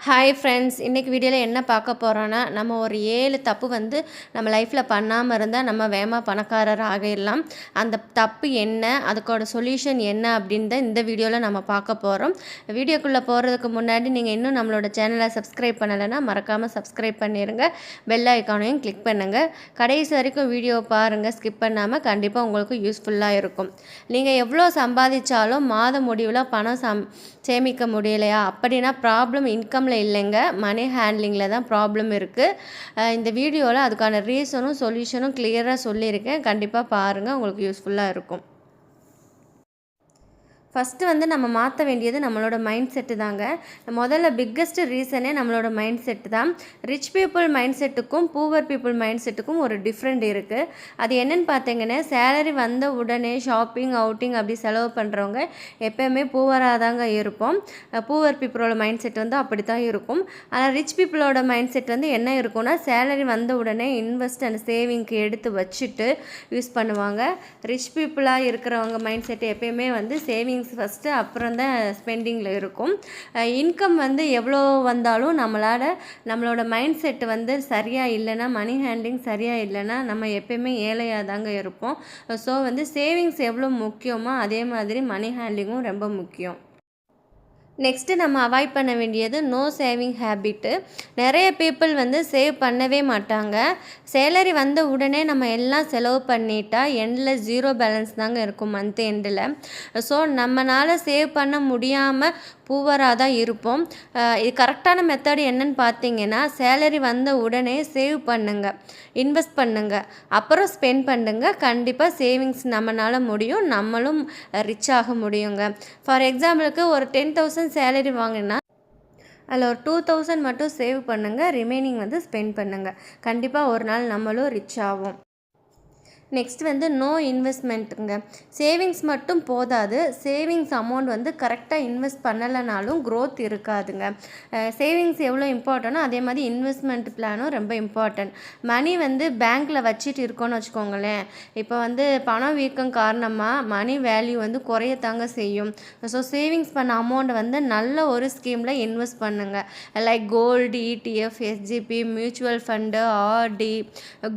Hi friends, இன்றைக்கி வீடியோவில் என்ன பார்க்க போகிறோன்னா, நம்ம ஒரு 7 தப்பு நம்ம லைஃப்பில் பண்ணாமல் இருந்தால் நம்ம வேகமாக பணக்காரர் ஆகிடலாம். அந்த தப்பு என்ன, அதுக்கோட சொல்யூஷன் என்ன அப்படின்னு இந்த வீடியோவில் நம்ம பார்க்க போகிறோம். வீடியோக்குள்ளே போகிறதுக்கு முன்னாடி நீங்கள் இன்னும் நம்மளோட சேனலை சப்ஸ்கிரைப் பண்ணலைன்னா மறக்காமல் சப்ஸ்கிரைப் பண்ணிடுங்க. பெல் ஐக்கானையும் கிளிக் பண்ணுங்கள். கடைசி வரைக்கும் வீடியோவை பாருங்கள், ஸ்கிப் பண்ணாமல். கண்டிப்பாக உங்களுக்கு யூஸ்ஃபுல்லாக இருக்கும். நீங்கள் எவ்வளோ சம்பாதிச்சாலும் மாத முடிவில் பணம் சேமிக்க முடியலையா அப்படின்னா ப்ராப்ளம் இன்கமில் இல்லைங்க, மணி ஹேண்ட்லிங்கில் தான் ப்ராப்ளம் இருக்குது. இந்த வீடியோவில் அதுக்கான ரீசனும் சொல்யூஷனும் கிளியராக சொல்லியிருக்கேன். கண்டிப்பாக பாருங்கள், உங்களுக்கு யூஸ்ஃபுல்லாக இருக்கும். ஃபஸ்ட்டு நம்ம மாற்ற வேண்டியது நம்மளோட மைண்ட் செட்டு தாங்க. முதல்ல பிக்கஸ்ட்டு ரீசனே நம்மளோட மைண்ட் செட்டு தான். ரிச் பீப்புள் மைண்ட் செட்டுக்கும் பூவர் பீப்புள் மைண்ட் செட்டுக்கும் ஒரு டிஃப்ரெண்ட் இருக்குது. அது என்னென்னு பார்த்தீங்கன்னா, சேலரி வந்த உடனே ஷாப்பிங் அவுட்டிங் அப்படி செலவு பண்ணுறவங்க எப்போயுமே பூவராக தாங்க இருப்போம். பூவர் பீப்புளோட மைண்ட் செட் அப்படி தான் இருக்கும். ஆனால் ரிச் பீப்புளோட மைண்ட் செட் என்ன இருக்கும்னா, சேலரி வந்த உடனே இன்வெஸ்ட் அண்ட் சேவிங்க்கு எடுத்து வச்சுட்டு யூஸ் பண்ணுவாங்க. ரிச் பீப்புளாக இருக்கிறவங்க மைண்ட் செட்டு எப்போயுமே சேவிங் ஃபஸ்ட்டு அப்புறம் தான் ஸ்பெண்டிங்கில் இருக்கும். இன்கம் எவ்வளோ வந்தாலும் நம்மளோட மைண்ட் செட்டு சரியாக இல்லைன்னா, மணி ஹேண்ட்லிங் சரியாக இல்லைன்னா நம்ம எப்போயுமே ஏழையாக தாங்க இருப்போம். ஸோ சேவிங்ஸ் எவ்வளோ முக்கியமோ அதே மாதிரி மணி ஹேண்ட்லிங்கும் ரொம்ப முக்கியம். நெக்ஸ்ட்டு நம்ம அவாய்ட் பண்ண வேண்டியது நோ சேவிங் ஹேபிட்டு. நிறைய பீப்புள் சேவ் பண்ணவே மாட்டாங்க. சேலரி வந்த உடனே நம்ம எல்லாம் செலவு பண்ணிட்டா எண்டில் ஜீரோ பேலன்ஸ் தாங்க இருக்கும் மந்த் எண்டில். ஸோ நம்மளால் சேவ் பண்ண முடியாமல் பூவராக தான் இருப்போம். இது கரெக்டான மெத்தட் என்னன்னு பார்த்தீங்கன்னா, சேலரி வந்த உடனே சேவ் பண்ணுங்கள், இன்வெஸ்ட் பண்ணுங்கள், அப்புறம் ஸ்பெண்ட் பண்ணுங்கள். கண்டிப்பாக சேவிங்ஸ் நம்மளால் முடியும், நம்மளும் ரிச் ஆக முடியுங்க. ஃபார் எக்ஸாம்பிளுக்கு ஒரு 10,000 சேலரி வாங்கினா அதில் ஒரு 2,000 மட்டும் சேவ் பண்ணுங்கள், ரிமைனிங் ஸ்பெண்ட் பண்ணுங்கள். கண்டிப்பாக ஒரு நாள் நம்மளும் ரிச் ஆகும். Next no இன்வெஸ்ட்மெண்ட்டுங்க. சேவிங்ஸ் மட்டும் போதாது, சேவிங்ஸ் அமௌண்ட் கரெக்டாக இன்வெஸ்ட் பண்ணலைனாலும் க்ரோத் இருக்காதுங்க. சேவிங்ஸ் எவ்வளோ இம்பார்ட்டனோ அதே மாதிரி இன்வெஸ்ட்மெண்ட் பிளானும் ரொம்ப இம்பார்ட்டன்ட். மணி பேங்க்கில் வச்சுட்டு இருக்கோன்னு வச்சுக்கோங்களேன், இப்போ பணம் வீக்கம் காரணமாக மணி வேல்யூ குறையத்தாங்க செய்யும். ஸோ சேவிங்ஸ் பண்ண அமௌண்ட்டை நல்ல ஒரு ஸ்கீமில் இன்வெஸ்ட் பண்ணுங்கள். Like gold, ETF, SGP, mutual fund, RD,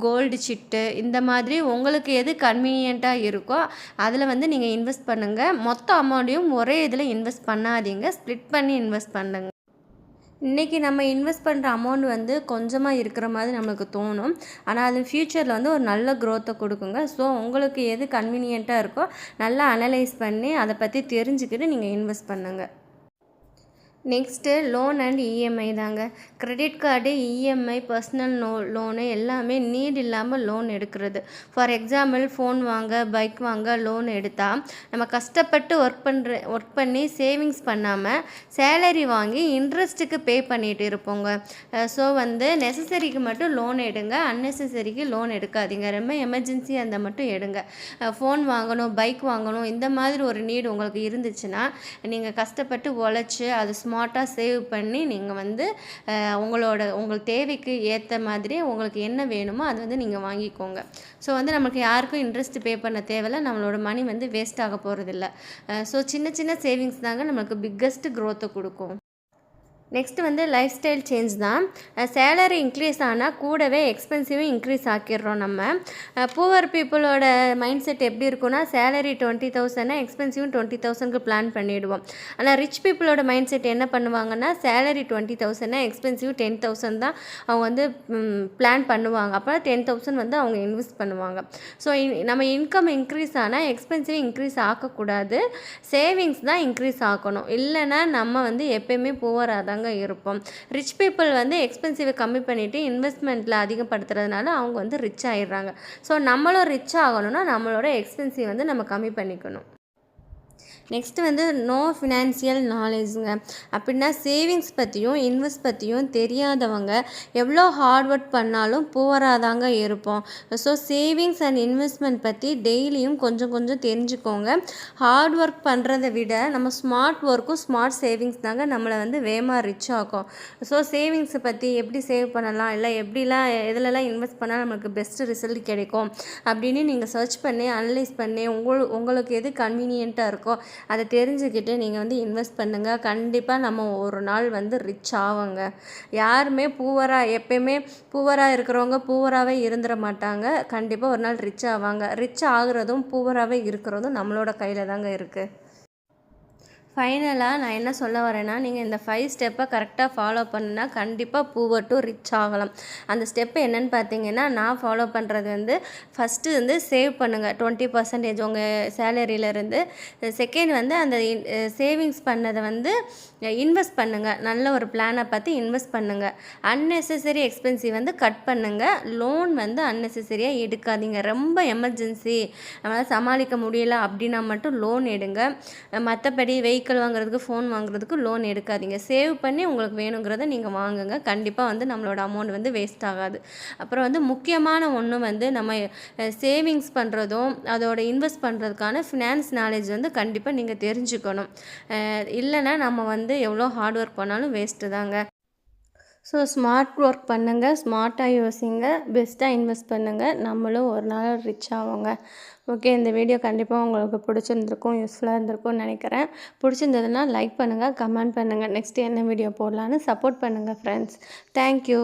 gold chit, இந்த மாதிரி உங்களுக்கு எது கன்வீனியண்ட்டாக இருக்கோ அதில் நீங்கள் இன்வெஸ்ட் பண்ணுங்கள். மொத்த அமௌண்ட்டையும் ஒரே இதில் இன்வெஸ்ட் பண்ணாதீங்க, ஸ்ப்ளிட் பண்ணி இன்வெஸ்ட் பண்ணுங்க. இன்றைக்கி நம்ம இன்வெஸ்ட் பண்ணுற அமௌண்ட் கொஞ்சமாக இருக்கிற மாதிரி நம்மளுக்கு தோணும், ஆனால் அது ஃப்யூச்சரில் ஒரு நல்ல க்ரோத்தை கொடுக்குங்க. ஸோ உங்களுக்கு எது கன்வீனியண்ட்டாக இருக்கோ நல்லா அனலைஸ் பண்ணி அதை பற்றி தெரிஞ்சுக்கிட்டு நீங்கள் இன்வெஸ்ட் பண்ணுங்கள். நெக்ஸ்ட்டு லோன் அண்ட் இஎம்ஐ தாங்க. Credit card, EMI, personal loan எல்லாமே நீட் இல்லாமல் லோன் எடுக்கிறது. ஃபார் எக்ஸாம்பிள், ஃபோன் வாங்க, பைக் வாங்க லோன் எடுத்தால் நம்ம கஷ்டப்பட்டு ஒர்க் பண்ணி சேவிங்ஸ் பண்ணாமல் சேலரி வாங்கி இன்ட்ரெஸ்ட்டுக்கு பே பண்ணிகிட்டு இருப்போங்க. ஸோ நெசசரிக்கு மட்டும் லோன் எடுங்க, அன்னெசரிக்கு லோன் எடுக்காதீங்க. ரொம்ப எமர்ஜென்சி அந்த மட்டும் எடுங்க. ஃபோன் வாங்கணும், பைக் வாங்கணும், இந்த மாதிரி ஒரு நீடு உங்களுக்கு இருந்துச்சுன்னா நீங்கள் கஷ்டப்பட்டு உழைச்சி அது ஸ்மார்ட்டாக சேவ் பண்ணி நீங்கள் உங்கள் தேவைக்கு ஏற்ற மாதிரி உங்களுக்கு என்ன வேணுமோ அது நீங்கள் வாங்கிக்கோங்க. ஸோ நமக்கு யாருக்கும் இன்ட்ரெஸ்ட் பே பண்ண தேவையில்லை, நம்மளோட மணி வேஸ்ட் ஆக போகிறதில்ல. ஸோ சின்ன சின்ன சேவிங்ஸ் தாங்க நம்மளுக்கு பிக்கஸ்ட் க்ரோத்தை கொடுக்கும். நெக்ஸ்ட்டு லைஃப் ஸ்டைல் சேஞ்ச் தான். சேலரி இன்க்ரீஸ் ஆனால் கூடவே எக்ஸ்பென்சிவும் இன்க்ரீஸ் ஆக்கிடுறோம் நம்ம. பூவர் பீப்புளோட மைண்ட் செட் எப்படி இருக்குன்னா, சேலரி 20,000 எக்ஸ்பென்சிவும் 20,000க்கு பிளான் பண்ணிவிடுவோம். ஆனால் ரிச் பீப்புளோட மைண்ட் செட் என்ன பண்ணுவாங்கன்னா, சேலரி 20,000 எக்ஸ்பென்சிவ் 10,000 தான் அவங்க பிளான் பண்ணுவாங்க. அப்போ 10,000 அவங்க இன்வெஸ்ட் பண்ணுவாங்க. ஸோ நம்ம இன்கம் இன்க்ரீஸ் ஆனால் எக்ஸ்பென்சிவ் இன்க்ரீஸ் ஆக்கக்கூடாது, சேவிங்ஸ் தான் இன்க்ரீஸ் ஆக்கணும். இல்லைன்னா நம்ம எப்போயுமே பூவராக தாங்க இருப்போம். ரிச் பீப்புள் எக்ஸ்பென்சிவை கம்மி பண்ணிவிட்டு இன்வெஸ்ட்மெண்ட்டில் அதிகப்படுத்துறதுனால அவங்க ரிச் ஆகிடுறாங்க. ஸோ நம்மளும் ரிச் ஆகணும்னா நம்மளோட எக்ஸ்பென்சிவ் நம்ம கம்மி பண்ணிக்கணும். நெக்ஸ்ட்டு நோ ஃபினான்சியல் நாலேஜுங்க. அப்படின்னா சேவிங்ஸ் பற்றியும் இன்வெஸ்ட் பற்றியும் தெரியாதவங்க எவ்வளோ ஹார்ட் ஒர்க் பண்ணாலும் பூவராக தாங்க இருப்போம். ஸோ சேவிங்ஸ் அண்ட் இன்வெஸ்ட்மெண்ட் பற்றி டெய்லியும் கொஞ்சம் கொஞ்சம் தெரிஞ்சுக்கோங்க. ஹார்ட் ஒர்க் பண்ணுறதை விட நம்ம ஸ்மார்ட் ஒர்க்கும் ஸ்மார்ட் சேவிங்ஸ் தாங்க நம்மளை வேகமாக ரிச் ஆகும். ஸோ சேவிங்ஸை பற்றி எப்படி சேவ் பண்ணலாம், இல்லை எப்படிலாம் எதுலலாம் இன்வெஸ்ட் பண்ணால் நம்மளுக்கு பெஸ்ட்டு ரிசல்ட் கிடைக்கும் அப்படின்னு நீங்கள் சர்ச் பண்ணி அனலைஸ் பண்ணி உங்களுக்கு எது கன்வீனியண்ட்டாக இருக்கோ அதை தெரிஞ்சுக்கிட்டு நீங்கள் வந்து இன்வெஸ்ட் பண்ணுங்கள். கண்டிப்பாக நம்ம ஒரு நாள் வந்து ரிச் ஆவோங்க. யாருமே எப்பயுமே பூவராக இருக்கிறவங்க பூவராகவே இருந்துட மாட்டாங்க. கண்டிப்பாக ஒரு நாள் ரிச் ஆவாங்க. ரிச் ஆகுறதும் பூவராகவே இருக்கிறதும் நம்மளோட கையில் தாங்க இருக்குது. ஃபைனலாக நான் என்ன சொல்ல வரேன்னா, நீங்கள் இந்த 5 ஸ்டெப்பை கரெக்டாக ஃபாலோ பண்ணுனா கண்டிப்பாக பூவர் டு ரிச் ஆகலாம். அந்த ஸ்டெப்பு என்னென்னு பார்த்தீங்கன்னா, நான் ஃபாலோ பண்ணுறது வந்து ஃபஸ்ட்டு வந்து சேவ் பண்ணுங்கள் 20% உங்கள் சேலரியிலேருந்து. செகண்ட் வந்து அந்த சேவிங்ஸ் பண்ணதை வந்து இன்வெஸ்ட் பண்ணுங்கள். நல்ல ஒரு பிளானை பார்த்து இன்வெஸ்ட் பண்ணுங்கள். அன்னெசரி எக்ஸ்பென்சிவ் வந்து கட் பண்ணுங்கள். லோன் வந்து அன்னெசரியாக எடுக்காதீங்க. ரொம்ப எமர்ஜென்சி நம்மளால் சமாளிக்க முடியல அப்படின்னா மட்டும் லோன் எடுங்க. மற்றபடி வெஹிக்கிள் வாங்குறதுக்கு, ஃபோன் வாங்குறதுக்கு லோன் எடுக்காதீங்க. சேவ் பண்ணி உங்களுக்கு வேணுங்கிறத நீங்கள் வாங்குங்க. கண்டிப்பாக வந்து நம்மளோட அமௌண்ட் வந்து வேஸ்ட் ஆகாது. அப்புறம் வந்து முக்கியமான ஒன்று வந்து நம்ம சேவிங்ஸ் பண்ணுறதும் அதோட இன்வெஸ்ட் பண்ணுறதுக்கான ஃபினான்ஸ் நாலேஜ் வந்து கண்டிப்பாக நீங்கள் தெரிஞ்சுக்கணும். இல்லைன்னா நம்ம வந்து எவ்வளோ ஹார்ட் ஒர்க் பண்ணாலும் வேஸ்ட்டு தாங்க. ஸோ ஸ்மார்ட் ஒர்க் பண்ணுங்கள், ஸ்மார்ட்டாக யோசிங்க, பெஸ்ட்டாக இன்வெஸ்ட் பண்ணுங்கள். நம்மளும் ஒரு நாள் ரிச் ஆவோங்க. ஓகே, இந்த வீடியோ கண்டிப்பாக உங்களுக்கு பிடிச்சிருந்துருக்கும், யூஸ்ஃபுல்லாக இருந்திருக்கும்னு நினைக்கிறேன். பிடிச்சிருந்ததுன்னா லைக் பண்ணுங்கள், கமெண்ட் பண்ணுங்கள். நெக்ஸ்ட்டு என்ன வீடியோ போடலான்னு சப்போர்ட் பண்ணுங்கள் ஃப்ரெண்ட்ஸ். தேங்க்யூ.